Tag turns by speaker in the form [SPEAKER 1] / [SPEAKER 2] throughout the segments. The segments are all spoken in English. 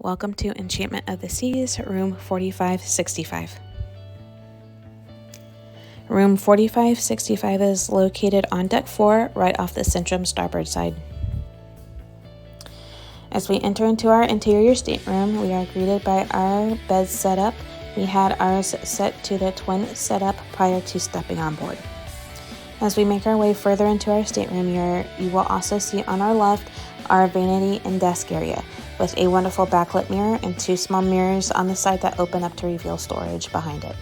[SPEAKER 1] Welcome to Enchantment of the Seas, room 4565. Room 4565 is located on deck 4, right off the centrum starboard side. As we enter into our interior stateroom, we are greeted by our bed setup. We had ours set to the twin setup prior to stepping on board. As we make our way further into our stateroom, you will also see on our left our vanity and desk area, with a wonderful backlit mirror and 2 small mirrors on the side that open up to reveal storage behind it.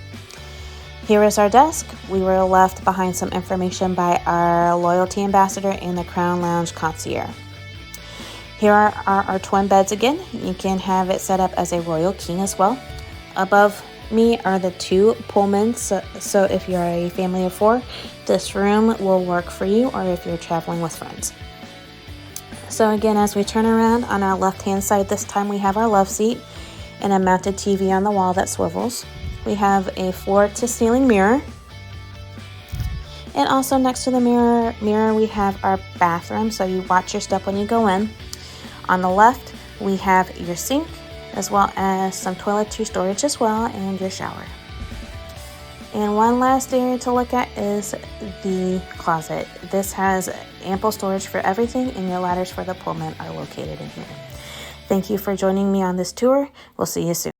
[SPEAKER 1] Here is our desk. We were left behind some information by our loyalty ambassador and the Crown Lounge concierge. Here are our twin beds again. You can have it set up as a royal king as well. Above me are the 2 Pullmans, so if you're a family of 4, this room will work for you, or if you're traveling with friends. So again, as we turn around on our left hand side, this time we have our love seat and a mounted TV on the wall that swivels. We have a floor to ceiling mirror, and also next to the mirror we have our bathroom, so you watch your step when you go in. On the left we have your sink, as well as some toiletry storage as well, and your shower. And one last area to look at is the closet. This has ample storage for everything, and your ladders for the Pullman are located in here. Thank you for joining me on this tour. We'll see you soon.